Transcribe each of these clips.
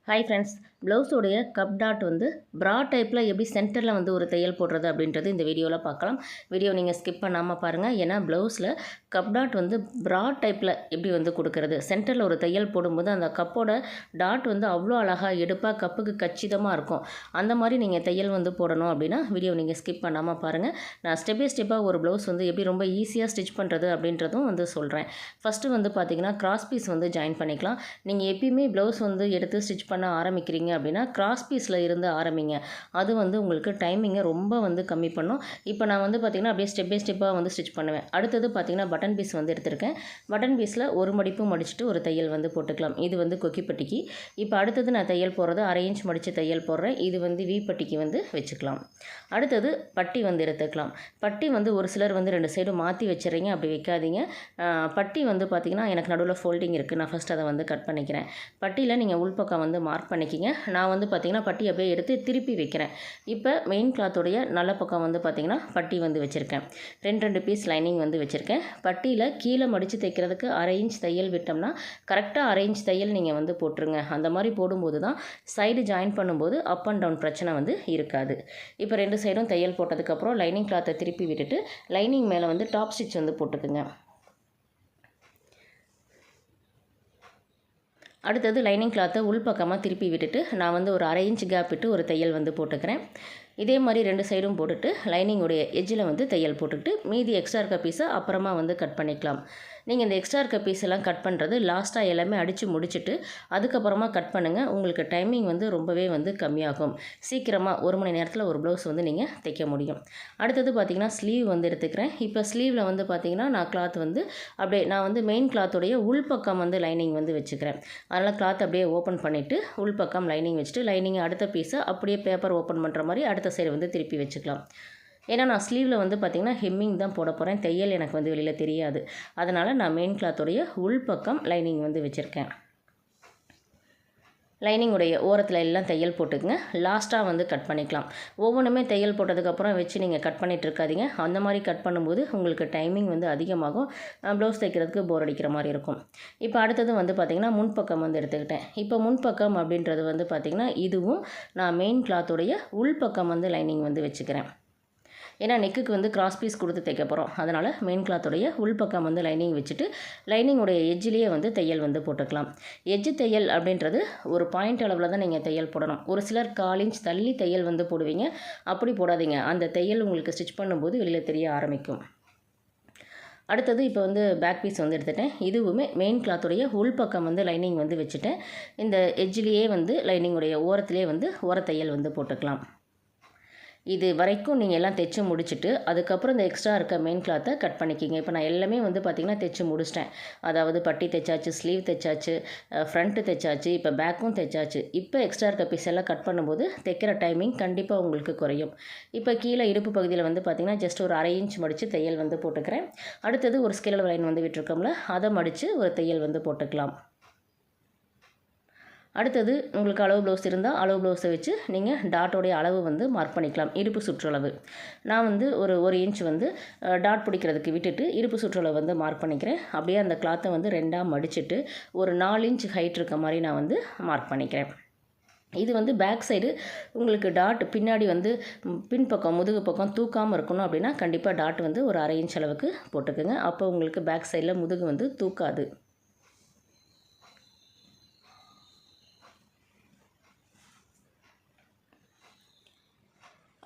Hi friends, ப்ளவுஸோடைய cup dot வந்து ப்ரா டைப்பில் எப்படி சென்டரில் வந்து ஒரு தையல் போடுறது அப்படின்றது இந்த வீடியோவில் பார்க்கலாம். வீடியோ நீங்கள் ஸ்கிப் பண்ணாமல் பாருங்கள். ஏன்னா ப்ளவுஸில் கப் டாட் வந்து ப்ரா டைப்பில் எப்படி வந்து கொடுக்கறது, சென்டரில் ஒரு தையல் போடும்போது அந்த கப்போட டாட் வந்து அவ்வளோ அழகாக எடுப்பாக கப்புக்கு கச்சிதமாக இருக்கும். அந்த மாதிரி நீங்கள் தையல் வந்து போடணும் அப்படின்னா வீடியோ நீங்கள் ஸ்கிப் பண்ணாமல் பாருங்கள். நான் ஸ்டெப் பை ஸ்டெப்பாக ஒரு ப்ளவுஸ் வந்து எப்படி ரொம்ப ஈஸியாக ஸ்டிச் பண்ணுறது அப்படின்றதும் வந்து சொல்கிறேன். ஃபஸ்ட்டு வந்து பார்த்திங்கன்னா கிராஸ் பீஸ் வந்து ஜாயின் பண்ணிக்கலாம். நீங்கள் எப்பயுமே ப்ளவுஸ் வந்து எடுத்து ஸ்டிச் பண்ண ஆரம்பிக்கிறீங்க அப்படின்னா கிராஸ் பீஸில் இருந்து ஆரம்பிங்க. அது வந்து உங்களுக்கு டைமிங்கை ரொம்ப வந்து கம்மி பண்ணும். இப்போ நான் வந்து பார்த்திங்கன்னா அப்படியே ஸ்டெப் பை ஸ்டெப்பாக வந்து ஸ்டிச் பண்ணுவேன். அடுத்தது பார்த்திங்கன்னா பட்டன் பீஸ் வந்து எடுத்திருக்கேன். பட்டன் பீஸில் ஒரு மடிப்பு மடிச்சுட்டு ஒரு தையல் வந்து போட்டுக்கலாம். இது வந்து கொக்கிப்பட்டிக்கு. இப்போ அடுத்தது நான் தையல் போடுறது 1/2 இன்ச் மடித்து தையல் போடுறேன். இது வந்து வி பட்டிக்கு வந்து வச்சுக்கலாம். அடுத்தது பட்டி வந்து எடுத்துக்கலாம். பட்டி வந்து ஒரு சிலர் வந்து 2 சைடும் மாற்றி வச்சுறீங்க, அப்படி வைக்காதீங்க. பட்டி வந்து பார்த்திங்கன்னா எனக்கு நடுவில் ஃபோல்டிங் இருக்குது. நான் ஃபஸ்ட் அதை வந்து கட் பண்ணிக்கிறேன். பட்டியில் நீங்கள் உள்பக்கம் வந்து மார்க் பண்ணிக்கிங்க. நான் வந்து பார்த்திங்கன்னா பட்டி அப்படியே எடுத்து திருப்பி வைக்கிறேன். இப்போ மெயின் கிளாத்துடைய நல்ல பக்கம் வந்து பார்த்திங்கன்னா பட்டி வந்து வச்சுருக்கேன். 2 பீஸ் லைனிங் வந்து வச்சுருக்கேன். பட்டியில் கீழே மடித்து தைக்கிறதுக்கு 1/2 இன்ச் தையல் விட்டோம்னா கரெக்டாக 1/2 இன்ச் தையல் நீங்கள் வந்து போட்டுருங்க. அந்த மாதிரி போடும்போது தான் சைடு ஜாயின் பண்ணும்போது அப் அண்ட் டவுன் பிரச்சனை வந்து இருக்காது. இப்போ 2 சைடும் தையல் போட்டதுக்கப்புறம் லைனிங் கிளாத்தை திருப்பி விட்டுட்டு லைனிங் மேலே வந்து டாப் ஸ்டிச் வந்து போட்டுக்குங்க. அடுத்தது லைனிங் கிளாத்தை உள்பக்கமாக திருப்பி விட்டுட்டு நான் வந்து ஒரு 1/2 இன்ச் கேப் விட்டு ஒரு தையல் வந்து போட்டுக்கிறேன். இதே மாதிரி 2 சைடும் போட்டுட்டு லைனிங்குடைய எஜ்ஜில் வந்து தையல் போட்டுக்கிட்டு மீதி எக்ஸ்ட்ரா இருக்க பீஸை அப்புறமா வந்து கட் பண்ணிக்கலாம். நீங்கள் இந்த எக்ஸ்ட்ரா இருக்க பீஸ் எல்லாம் கட் பண்ணுறது லாஸ்ட்டாக எல்லாமே அடித்து முடிச்சுட்டு அதுக்கப்புறமா கட் பண்ணுங்கள். உங்களுக்கு டைமிங் வந்து ரொம்பவே வந்து கம்மியாகும். சீக்கிரமாக 1 மணி நேரத்தில் ஒரு ப்ளவுஸ் வந்து நீங்கள் தைக்க முடியும். அடுத்தது பார்த்திங்கன்னா ஸ்லீவ் வந்து எடுத்துக்கிறேன். இப்போ ஸ்லீவில் வந்து பார்த்திங்கன்னா நான் கிளாத் வந்து அப்படியே நான் வந்து மெயின் கிளாத்துடைய உள்பக்கம் வந்து லைனிங் வந்து வச்சுக்கிறேன். அதனால் கிளாத் அப்படியே ஓப்பன் பண்ணிவிட்டு உள்பக்கம் லைனிங் வச்சுட்டு லைனிங் அடுத்த பீஸை அப்படியே பேப்பர் ஓப்பன் பண்ணுற மாதிரி அடுத்த சைடு வந்து திருப்பி வச்சுக்கலாம். ஏன்னா நான் ஸ்லீவில் வந்து பார்த்திங்கன்னா ஹெம்மிங் தான் போட போகிறேன். தையல் எனக்கு வந்து வெளியில் தெரியாது. அதனால் நான் மெயின் கிளாத்துடைய உள்பக்கம் லைனிங் வந்து வச்சுருக்கேன். லைனிங்குடைய ஓரத்தில் எல்லாம் தையல் போட்டுக்குங்க. லாஸ்ட்டாக வந்து கட் பண்ணிக்கலாம். ஒவ்வொன்றுமே தையல் போட்டதுக்கப்புறம் வச்சு நீங்கள் கட் பண்ணிகிட்டு இருக்காதீங்க. அந்த மாதிரி கட் பண்ணும்போது உங்களுக்கு டைமிங் வந்து அதிகமாகும். ப்ளவுஸ் தைக்கிறதுக்கு போர் அடிக்கிற மாதிரி இருக்கும். இப்போ அடுத்தது வந்து பார்த்திங்கன்னா முன்பக்கம் வந்து எடுத்துக்கிட்டேன். இப்போ முன்பக்கம் அப்படின்றது வந்து பார்த்திங்கன்னா இதுவும் நான் மெயின் கிளாத்துடைய உள்பக்கம் வந்து லைனிங் வந்து வச்சுக்கிறேன். ஏன்னா நெக்குக்கு வந்து கிராஸ் பீஸ் கொடுத்து தைக்க போகிறோம். அதனால் மெயின் கிளாத்துடைய உள்பக்கம் வந்து லைனிங் வச்சுட்டு லைனிங்குடைய எஜ்ஜிலேயே வந்து தையல் வந்து போட்டுக்கலாம். எஜ்ஜு தையல் அப்படின்றது ஒரு பாயிண்ட் அளவில் தான் நீங்கள் தையல் போடணும். ஒரு சிலர் 1/4 இன்ச் தள்ளி தையல் வந்து போடுவீங்க. அப்படி போடாதீங்க. அந்த தையல் உங்களுக்கு ஸ்டிச் பண்ணும்போது வெளியில் தெரிய ஆரம்பிக்கும். அடுத்தது இப்போ வந்து பேக் பீஸ் வந்து எடுத்துட்டேன். இதுவுமே மெயின் கிளாத்துடைய உள்பக்கம் வந்து லைனிங் வந்து வச்சுட்டேன். இந்த எஜ்ஜிலேயே வந்து லைனிங்குடைய ஓரத்திலே வந்து ஓரத்தையல் வந்து போட்டுக்கலாம். இது வரைக்கும் நீங்கள் எல்லாம் தைச்சு முடிச்சுட்டு அதுக்கப்புறம் இந்த எக்ஸ்ட்ரா இருக்க மெயின் கிளாத்தை கட் பண்ணிக்கிங்க. இப்போ நான் எல்லாமே வந்து பார்த்திங்கன்னா தைச்சு முடிச்சிட்டேன். அதாவது பட்டி தைச்சாச்சு, ஸ்லீவ் தைச்சாச்சு, ஃப்ரண்ட்டு தைச்சாச்சு, இப்போ பேக்கும் தைச்சாச்சு. இப்போ எக்ஸ்ட்ரா இருக்க பீஸ் எல்லாம் கட் பண்ணும்போது தைக்கிற டைமிங் கண்டிப்பாக உங்களுக்கு குறையும். இப்போ கீழே இடுப்பு பகுதியில் வந்து பார்த்திங்கன்னா ஜஸ்ட் ஒரு 1/2 இன்ச் மடித்து தையல் வந்து போட்டுக்கிறேன். அடுத்தது ஒரு ஸ்கேல் லைன் வந்து விட்டுருக்கோம்ல, அதை மடித்து ஒரு தையல் வந்து போட்டுக்கலாம். அடுத்தது உங்களுக்கு அளவு ப்ளவுஸ் இருந்தால் அளவு ப்ளவுஸை வச்சு நீங்கள் டாட்டோடைய அளவு வந்து மார்க் பண்ணிக்கலாம். இடுப்பு சுற்றளவு நான் வந்து ஒரு 1 இன்ச் வந்து டாட் பிடிக்கிறதுக்கு விட்டுட்டு இடுப்பு சுற்றளவு வந்து மார்க் பண்ணிக்கிறேன். அப்படியே அந்த கிளாத்தை வந்து 2ஆக மடிச்சுட்டு ஒரு 4 இன்ச் ஹைட் இருக்க மாதிரி நான் வந்து மார்க் பண்ணிக்கிறேன். இது வந்து பேக் சைடு உங்களுக்கு டாட் பின்னாடி வந்து பின்பக்கம் முதுகு பக்கம் தூக்காமல் இருக்கணும் அப்படின்னா கண்டிப்பாக டாட் வந்து ஒரு 1/2 இன்ச் அளவுக்கு போட்டுக்குங்க. அப்போ உங்களுக்கு பேக் சைடில் முதுகு வந்து தூக்காது.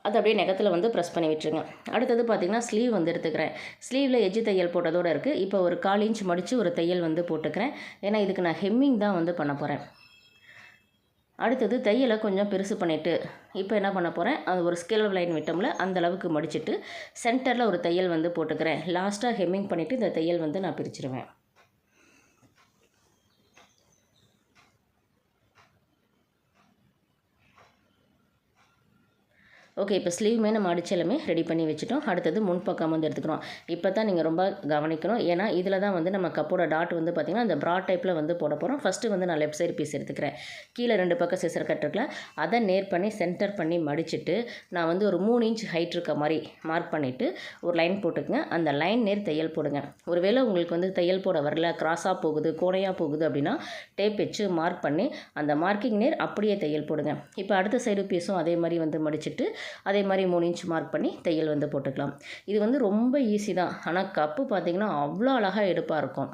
அது அப்படியே நெகத்தில் வந்து ப்ரெஸ் பண்ணி விட்டுருங்க. அடுத்தது பார்த்திங்கன்னா ஸ்லீவ் வந்து எடுத்துக்கிறேன். ஸ்லீவில் எஜ்ஜு தையல் போட்டதோடு இருக்குது. இப்போ ஒரு 1/4 இன்ச் மடித்து ஒரு தையல் வந்து போட்டுக்கிறேன். ஏன்னா இதுக்கு நான் ஹெம்மிங் தான் வந்து பண்ண போகிறேன். அடுத்தது தையலை கொஞ்சம் பெருசு பண்ணிவிட்டு இப்போ என்ன பண்ண போகிறேன், அது ஒரு ஸ்கேல் லைன் விட்டோம்ல அந்த அளவுக்கு மடிச்சுட்டு சென்டரில் ஒரு தையல் வந்து போட்டுக்கிறேன். லாஸ்ட்டாக ஹெம்மிங் பண்ணிவிட்டு இந்த தையல் வந்து நான் பிரிச்சுருவேன். ஓகே, இப்போ ஸ்லீவுமே நம்ம அடிச்செல்லாமே ரெடி பண்ணி வச்சுட்டோம். அடுத்தது முன்பக்கம் வந்து எடுத்துக்கிறோம். இப்போ தான் நீங்கள் ரொம்ப கவனிக்கணும். ஏன்னா இதில் தான் வந்து நம்ம கப்போட டாட் வந்து பார்த்திங்கன்னா அந்த ப்ராட் டைப்பில் வந்து போட போகிறோம். ஃபஸ்ட்டு வந்து நான் லெஃப்ட் சைடு பீஸ் எடுத்துக்கிறேன். கீழே 2 பக்கம் சிசர் கட் இருக்குல்ல, அதை நேர் பண்ணி சென்டர் பண்ணி மடிச்சுட்டு நான் வந்து ஒரு 3 இன்ச் ஹைட் இருக்க மாதிரி மார்க் பண்ணிவிட்டு ஒரு லைன் போட்டுக்குங்க. அந்த லைன் நேர் தையல் போடுங்க. ஒருவேளை உங்களுக்கு வந்து தையல் போட வரல, கிராஸாக போகுது, கோணையாக போகுது அப்படின்னா டேப் வச்சு மார்க் பண்ணி அந்த மார்க்கிங் நேர் அப்படியே தையல் போடுங்க. இப்போ அடுத்த சைடு பீஸும் அதே மாதிரி வந்து மடிச்சுட்டு அதே மாதிரி 3 இன்ச் மார்க் பண்ணி தையல் வந்து போட்டுக்கலாம். இது வந்து ரொம்ப ஈஸி தான். ஆனால் கப்பு பார்த்திங்கன்னா அவ்வளோ அழகாக எடுப்பாக இருக்கும்.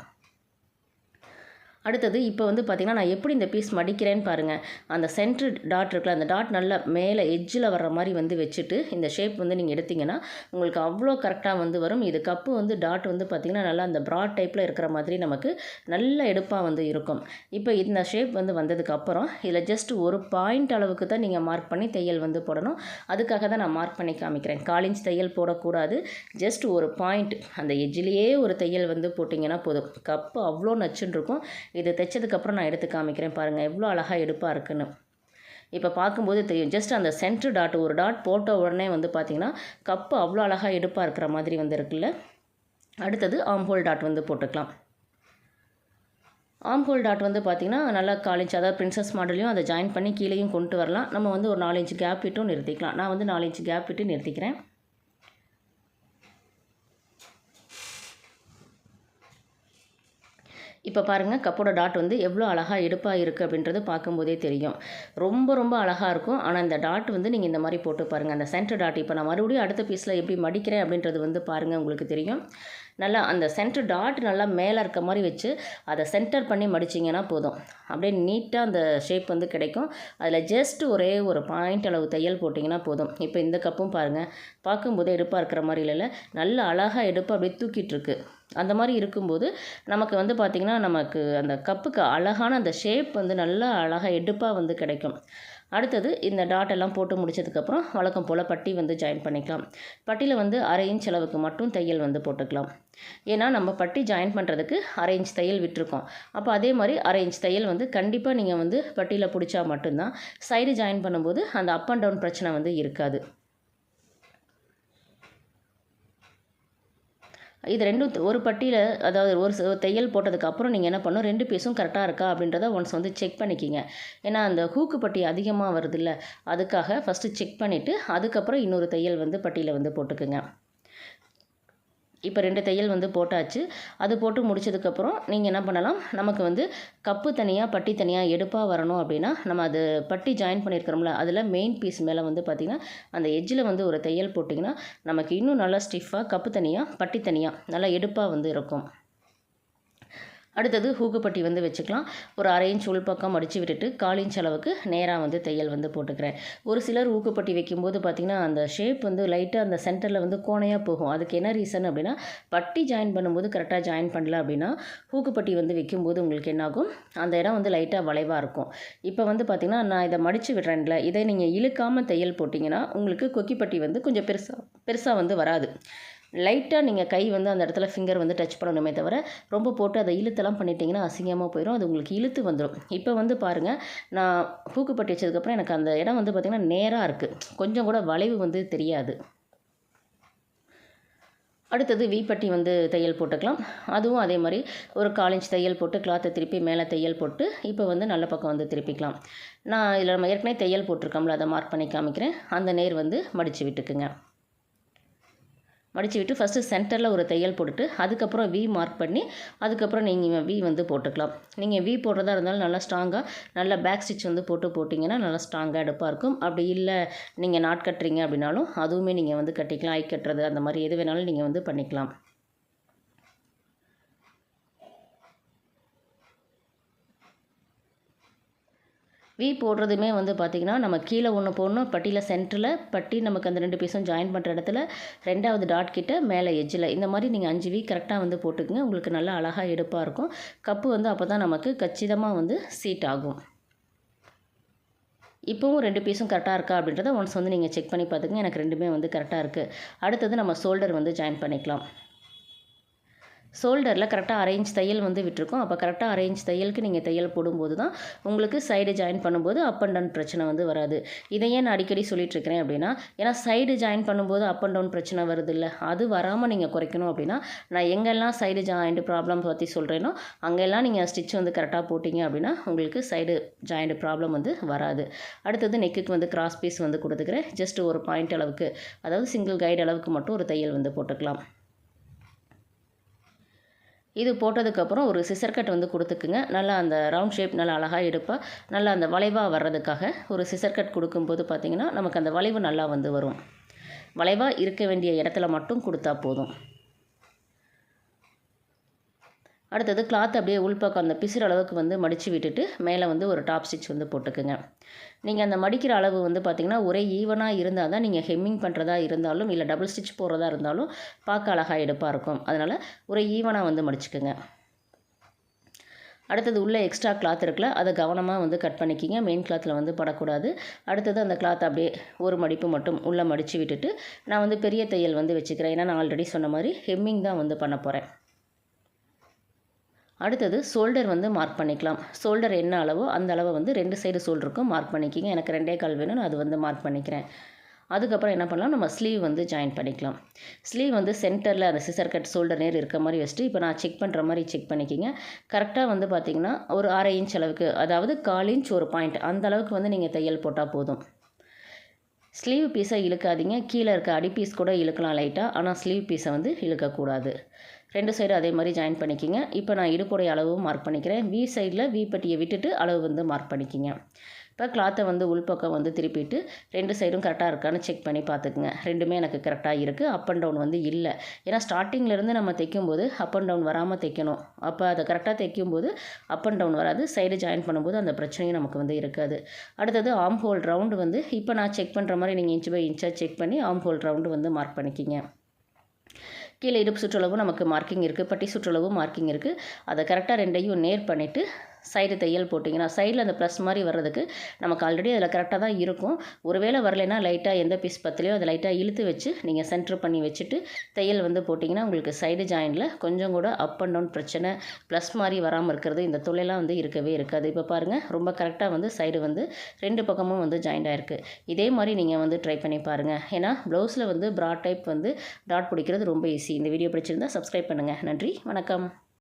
அடுத்தது இப்போ வந்து பார்த்திங்கன்னா நான் எப்படி இந்த பீஸ் மடிக்கிறேன்னு பாருங்கள். அந்த சென்ட்ரு டாட் இருக்குல்ல, அந்த டாட் நல்லா மேலே எட்ஜில் வர்ற மாதிரி வந்து வச்சுட்டு இந்த ஷேப் வந்து நீங்கள் எடுத்திங்கன்னா உங்களுக்கு அவ்வளோ கரெக்டாக வந்து வரும். இது கப்பு வந்து டாட் வந்து பார்த்திங்கன்னா நல்லா அந்த ப்ராட் டைப்பில் இருக்கிற மாதிரி நமக்கு நல்ல எடுப்பாக வந்து இருக்கும். இப்போ இந்த ஷேப் வந்து வந்ததுக்கப்புறம் இதில் ஜஸ்ட் ஒரு பாயிண்ட் அளவுக்கு தான் நீங்கள் மார்க் பண்ணி தையல் வந்து போடணும். அதுக்காக தான் நான் மார்க் பண்ணி காமிக்கிறேன். 1/4 இன்ச் தையல் போடக்கூடாது. ஜஸ்ட் ஒரு பாயிண்ட் அந்த எட்ஜிலேயே ஒரு தையல் வந்து போட்டிங்கன்னா போதும். கப்பு அவ்வளோ நச்சுன்னு இருக்கும். இது தைச்சதுக்கப்புறம் நான் எடுத்து காமிக்கிறேன் பாருங்கள் எவ்வளோ அழகாக எடுப்பாக இருக்குன்னு. இப்போ பார்க்கும்போது தெரியும். ஜஸ்ட் அந்த சென்ட்ரு டாட் ஒரு டாட் போட்ட உடனே வந்து பார்த்திங்கன்னா கப்பு அவ்வளோ அழகாக எடுப்பாக இருக்கிற மாதிரி வந்து இருக்குல்ல. அடுத்தது ஆம்ஹோல் டாட் வந்து போட்டுக்கலாம். ஆம்ஹோல் டாட் வந்து பார்த்திங்கன்னா நல்லா 1/4 இன்ச், அதாவது பிரின்சஸ் மாடலையும் அதை ஜாயின் பண்ணி கீழேயும் கொண்டு வரலாம். நம்ம வந்து ஒரு 4 இன்ச் கேப் விட்டும் நிறுத்திக்கலாம். நான் வந்து 4 இன்ச் கேப் விட்டு நிறுத்திக்கிறேன். இப்போ பாருங்கள் கப்போட டாட் வந்து எவ்வளோ அழகாக எடுப்பாக இருக்குது அப்படின்றது பார்க்கும்போதே தெரியும். ரொம்ப ரொம்ப அழகாக இருக்கும். ஆனால் இந்த டாட் வந்து நீங்கள் இந்த மாதிரி போட்டு பாருங்கள். அந்த சென்டர் டாட் இப்போ நான் மறுபடியும் அடுத்த பீஸில் எப்படி மடிக்கிறேன் அப்படின்றது வந்து பாருங்கள், உங்களுக்கு தெரியும். நல்லா அந்த சென்டர் டாட் நல்லா மேலே இருக்க மாதிரி வச்சு அதை சென்டர் பண்ணி மடிச்சிங்கன்னா போதும். அப்படியே நீட்டாக அந்த ஷேப் வந்து கிடைக்கும். அதில் ஜஸ்ட் ஒரே ஒரு பாயிண்ட் அளவு தையல் போட்டிங்கன்னா போதும். இப்போ இந்த கப்பும் பாருங்கள், பார்க்கும்போதே எடுப்பாக இருக்கிற மாதிரி இல்லைல்ல, நல்ல அழகாக எடுப்பாக அப்படியே தூக்கிட்டு இருக்கு. அந்த மாதிரி இருக்கும்போது நமக்கு வந்து பார்த்திங்கன்னா நமக்கு அந்த கப்புக்கு அழகான அந்த ஷேப் வந்து நல்லா அழகாக எடுப்பாக வந்து கிடைக்கும். அடுத்தது இந்த டாட் எல்லாம் போட்டு முடிச்சதுக்கப்புறம் வழக்கம் போல் பட்டி வந்து ஜாயின் பண்ணிக்கலாம். பட்டியில் வந்து 1/2 இன்ச் அளவுக்கு மட்டும் தையல் வந்து போட்டுக்கலாம். ஏன்னா நம்ம பட்டி ஜாயின் பண்ணுறதுக்கு 1/2 இன்ச் தையல் விட்டுருக்கோம். அப்போ அதே மாதிரி 1/2 இன்ச் தையல் வந்து கண்டிப்பாக நீங்கள் வந்து பட்டியில் பிடிச்சா மட்டும்தான் சைடு ஜாயின் பண்ணும்போது அந்த அப் அண்ட் டவுன் பிரச்சனை வந்து இருக்காது. இது ரெண்டும் ஒரு பட்டியில், அதாவது ஒரு தையல் போட்டதுக்கப்புறம் நீங்கள் என்ன பண்ணணும், 2 பீஸும் கரெக்டாக இருக்கா அப்படின்றத ஒன்ஸ் வந்து செக் பண்ணிக்கிங்க. ஏன்னா அந்த ஹூக்கு பட்டி அதிகமாக வருதுல்ல, அதுக்காக ஃபஸ்ட்டு செக் பண்ணிவிட்டு அதுக்கப்புறம் இன்னொரு தையல் வந்து பட்டியில் வந்து போட்டுக்குங்க. இப்போ 2 தையல் வந்து போட்டாச்சு. அது போட்டு முடிச்சதுக்கப்புறம் நீங்கள் என்ன பண்ணலாம், நமக்கு வந்து கப்பு தனியாக பட்டி தனியாக எடுப்பாக வரணும் அப்படின்னா நம்ம அது பட்டி ஜாயின் பண்ணியிருக்கிறோம்ல, அதில் மெயின் பீஸ் மேலே வந்து பார்த்திங்கன்னா அந்த எட்ஜில் வந்து ஒரு தையல் போட்டிங்கன்னா நமக்கு இன்னும் நல்லா ஸ்டிஃபாக கப்பு தனியாக பட்டி தனியாக நல்லா எடுப்பாக வந்து இருக்கும். அடுத்தது ஹூக்குப்பட்டி வந்து வச்சுக்கலாம். ஒரு 1/2 இன்ச் உள்பக்கம் மடித்து விட்டுட்டு 1/4 இன்ச் அளவுக்கு நேராக வந்து தையல் வந்து போட்டுக்கிறேன். ஒரு சிலர் ஊக்குப்பட்டி வைக்கும்போது பார்த்திங்கன்னா அந்த ஷேப் வந்து லைட்டாக அந்த சென்டரில் வந்து கோணையாக போகும். அதுக்கு என்ன ரீசன் அப்படின்னா, பட்டி ஜாயின் பண்ணும்போது கரெக்டாக ஜாயின் பண்ணல அப்படின்னா ஹூக்குப்பட்டி வந்து வைக்கும்போது உங்களுக்கு என்னாகும், அந்த இடம் வந்து லைட்டாக வளைவாக இருக்கும். இப்போ வந்து பார்த்திங்கன்னா நான் இதை மடித்து விடுறேன்ல, இதை நீங்கள் இழுக்காமல் தையல் போட்டிங்கன்னா உங்களுக்கு கொக்கிப்பட்டி வந்து கொஞ்சம் பெருசாக வந்து வராது. லைட்டாக நீங்கள் கை வந்து அந்த இடத்துல ஃபிங்கர் வந்து டச் பண்ணணுமே தவிர ரொம்ப போட்டு அதை இழுத்தெல்லாம் பண்ணிட்டீங்கன்னா அசிங்கமாக போயிடும். அது உங்களுக்கு இழுத்து வந்துடும். இப்போ வந்து பாருங்கள், நான் ஹூக்கு பட்டி வச்சதுக்கப்புறம் எனக்கு அந்த இடம் வந்து பார்த்திங்கன்னா நேராக இருக்குது. கொஞ்சம் கூட வளைவு வந்து தெரியாது. அடுத்தது வீப்பட்டி வந்து தையல் போட்டுக்கலாம். அதுவும் அதே மாதிரி ஒரு 1/4 இன்ச் தையல் போட்டு கிளாத்தை திருப்பி மேலே தையல் போட்டு இப்போ வந்து நல்ல பக்கம் வந்து திருப்பிக்கலாம். நான் இதில் நம்ம ஏற்கனவே தையல் போட்டிருக்கோம்ல, அதை மார்க் பண்ணி காமிக்கிறேன். அந்த நேர் வந்து மடித்து விட்டுக்குங்க. மடித்து விட்டு ஃபஸ்ட்டு சென்டரில் ஒரு தையல் போட்டுட்டு அதுக்கப்புறம் வி மார்க் பண்ணி அதுக்கப்புறம் நீங்கள் வி வந்து போட்டுக்கலாம். நீங்கள் வி போடுறதா இருந்தாலும் நல்லா ஸ்ட்ராங்காக நல்லா பேக் ஸ்டிச் வந்து போட்டிங்கன்னா நல்லா ஸ்ட்ராங்காக எடுப்பாக இருக்கும். அப்படி இல்லை நீங்கள் நாட் கட்டுறீங்க அப்படின்னாலும் அதுவுமே நீங்கள் வந்து கட்டிக்கலாம். ஐ கட்டுறது அந்த மாதிரி எது வேணாலும் நீங்கள் வந்து பண்ணிக்கலாம். வி போடுறதுமே வந்து பார்த்திங்கன்னா நம்ம கீழே ஒன்று போடணும், பட்டியில் சென்டரில் பட்டி நமக்கு அந்த 2 பீஸும் ஜாயின் பண்ணுற இடத்துல 2வது டாட் கிட்ட மேலே எட்ஜில் இந்த மாதிரி நீங்கள் 5 வி கரெக்டாக வந்து போட்டுக்குங்க. உங்களுக்கு நல்லா அழகாக எடுப்பாக இருக்கும். கப்பு வந்து அப்போ தான் நமக்கு கச்சிதமாக வந்து சீட் ஆகும். இப்போவும் 2 பீஸும் கரெக்டாக இருக்கா அப்படின்றத ஒன்ஸ் வந்து நீங்கள் செக் பண்ணி பார்த்துங்க. எனக்கு 2மே வந்து கரெக்டாக இருக்குது. அடுத்தது நம்ம ஷோல்டர் வந்து ஜாயின் பண்ணிக்கலாம். ஷோல்டரில் கரெக்டாக அரை இன்ச் தையல் வந்து விட்டுருக்கோம். அப்போ கரெக்டாக அரை இன்ச் தையலுக்கு நீங்கள் தையல் போடும்போது தான் உங்களுக்கு சைடு ஜாயின் பண்ணும்போது அப் அண்ட் டவுன் பிரச்சனை வந்து வராது. இதை ஏன் நான் அடிக்கடி சொல்லிட்டுருக்கிறேன் அப்படின்னா, ஏன்னா சைடு ஜாயின் பண்ணும்போது அப் அண்ட் டவுன் பிரச்சனை வருது இல்லை, அது வராமல் நீங்கள் குறைக்கணும் அப்படின்னா நான் எங்கெல்லாம் சைடு ஜாயிண்ட் ப்ராப்ளம் பற்றி சொல்கிறேனோ அங்கெல்லாம் நீங்கள் ஸ்டிச் வந்து கரெக்டாக போட்டிங்க அப்படின்னா உங்களுக்கு சைடு ஜாயிண்ட் ப்ராப்ளம் வந்து வராது. அடுத்தது நெக்குக்கு வந்து கிராஸ் பீஸ் வந்து கொடுத்துக்கிறேன். ஜஸ்ட் ஒரு பாயிண்ட் அளவுக்கு, அதாவது சிங்கிள் கைடு அளவுக்கு மட்டும் ஒரு தையல் வந்து போட்டுக்கலாம். இது போட்டதுக்கப்புறம் ஒரு சிசர் கட் வந்து கொடுத்துக்குங்க. நல்லா அந்த ரவுண்ட் ஷேப் நல்லா அழகாக எடுப்பாக நல்லா அந்த வளைவாக வர்றதுக்காக ஒரு சிசர் கட் கொடுக்கும்போது பார்த்திங்கன்னா நமக்கு அந்த வளைவு நல்லா வந்து வரும். வளைவாக இருக்க வேண்டிய இடத்துல மட்டும் கொடுத்தா போதும். அடுத்தது கிளாத் அப்படியே உள்பக்கம் அந்த பிசுறு அளவுக்கு வந்து மடித்து விட்டுட்டு மேலே வந்து ஒரு டாப் ஸ்டிச் வந்து போட்டுக்குங்க. நீங்கள் அந்த மடிக்கிற அளவு வந்து பார்த்திங்கன்னா ஒரே ஈவனாக இருந்தால் தான் நீங்கள் ஹெம்மிங் பண்ணுறதா இருந்தாலும் இல்லை டபுள் ஸ்டிச் போடுறதா இருந்தாலும் பார்க்க அழகாக எடுப்பாக இருக்கும். அதனால் ஒரே ஈவனாக வந்து மடிச்சுக்குங்க. அடுத்தது உள்ளே எக்ஸ்ட்ரா கிளாத் இருக்குல்ல, அதை கவனமாக வந்து கட் பண்ணிக்கிங்க. மெயின் கிளாத்தில் வந்து படக்கூடாது. அடுத்தது அந்த கிளாத் அப்படியே ஒரு மடிப்பு மட்டும் உள்ளே மடித்து விட்டுட்டு நான் வந்து பெரிய தையல் வந்து வச்சுக்கிறேன். ஏன்னா நான் ஆல்ரெடி சொன்ன மாதிரி ஹெம்மிங் தான் வந்து பண்ண போகிறேன். அடுத்தது ஷோல்டர் வந்து மார்க் பண்ணிக்கலாம். ஷோல்டர் என்ன அளவோ அந்த அளவை வந்து 2 சைடு ஷோல்டருக்கும் மார்க் பண்ணிக்கிங்க. எனக்கு 2.25 வேணும், நான் அது வந்து மார்க் பண்ணிக்கிறேன். அதுக்கப்புறம் என்ன பண்ணலாம், நம்ம ஸ்லீவ் வந்து ஜாயின் பண்ணிக்கலாம். ஸ்லீவ் வந்து சென்டரில் அந்த சிசர் கட் ஷோல்டர் நேர் இருக்க மாதிரி வச்சுட்டு இப்போ நான் செக் பண்ணுற மாதிரி செக் பண்ணிக்கிங்க. கரெக்டாக வந்து பார்த்திங்கன்னா ஒரு 1/2 இன்ச் அளவுக்கு, அதாவது 1/4 இன்ச் ஒரு பாயிண்ட், அந்த அளவுக்கு வந்து நீங்கள் தையல் போட்டால் போதும். ஸ்லீவ் பீஸை இழுக்காதீங்க. கீழே இருக்க அடி பீஸ் கூட இழுக்கலாம் லைட்டாக, ஆனால் ஸ்லீவ் பீஸை வந்து இழுக்கக்கூடாது. 2 சைடு அதே மாதிரி ஜாயின் பண்ணிக்கிங்க. இப்போ நான் இடுப்புடைய அளவும் மார்க் பண்ணிக்கிறேன். வி சைடில் வி பட்டியை விட்டுட்டு அளவு வந்து மார்க் பண்ணிக்கிங்க. இப்போ கிளாத்தை வந்து உள்பக்கம் வந்து திருப்பிட்டு 2 சைடும் கரெக்டாக இருக்கான்னு செக் பண்ணி பார்த்துக்குங்க. 2மே எனக்கு கரெக்டாக இருக்குது. அப் அண்ட் டவுன் வந்து இல்லை. ஏன்னா ஸ்டார்டிங்லேருந்து நம்ம தைக்கும்போது அப் அண்ட் டவுன் வராமல் தைக்கணும். அப்போ அதை கரெக்டாக தைக்கும்போது அப் அண்ட் டவுன் வராது. சைடு ஜாயின் பண்ணும்போது அந்த பிரச்சனையும் நமக்கு வந்து இருக்காது. அடுத்தது ஆர்ம் ஹோல் ரவுண்டு வந்து இப்போ நான் செக் பண்ணுற மாதிரி நீங்கள் இன்ச் பை இன்ச்சாக செக் பண்ணி ஆர்ம் ஹோல் ரவுண்டு வந்து மார்க் பண்ணிக்கிங்க. கீழே இடுப்பு சுற்றளவும் நமக்கு மார்க்கிங் இருக்குது, பட்டி சுற்றளவும் மார்க்கிங் இருக்குது. அதை கரெக்டாக 2ஐயும் நேர் பண்ணிவிட்டு சைடு தையல் போட்டிங்கன்னா சைடில் அந்த ப்ளஸ் மாதிரி வர்றதுக்கு நமக்கு ஆல்ரெடி அதில் கரெக்டாக தான் இருக்கும். ஒருவேளை வரலைன்னா லைட்டாக எந்த பீஸ் பத்துலையோ அதை லைட்டாக இழுத்து வச்சு நீங்கள் சென்ட்ரு பண்ணி வச்சுட்டு தையல் வந்து போட்டிங்கன்னா உங்களுக்கு சைடு ஜாயிண்டில் கொஞ்சம் கூட அப் அண்ட் டவுன் பிரச்சனை ப்ளஸ் மாதிரி வராமல் இருக்கிறது, இந்த தொல்லைலாம் வந்து இருக்கவே இருக்காது. இப்போ பாருங்கள், ரொம்ப கரெக்டாக வந்து சைடு வந்து 2 பக்கமும் வந்து ஜாயிண்ட் ஆகிருக்கு. இதே மாதிரி நீங்கள் வந்து ட்ரை பண்ணி பாருங்கள். ஏன்னா ப்ளவுஸில் வந்து ப்ராட் டைப் வந்து டாட் பிடிக்கிறது ரொம்ப ஈஸி. இந்த வீடியோ பிடிச்சிருந்தால் சப்ஸ்கிரைப் பண்ணுங்கள். நன்றி, வணக்கம்.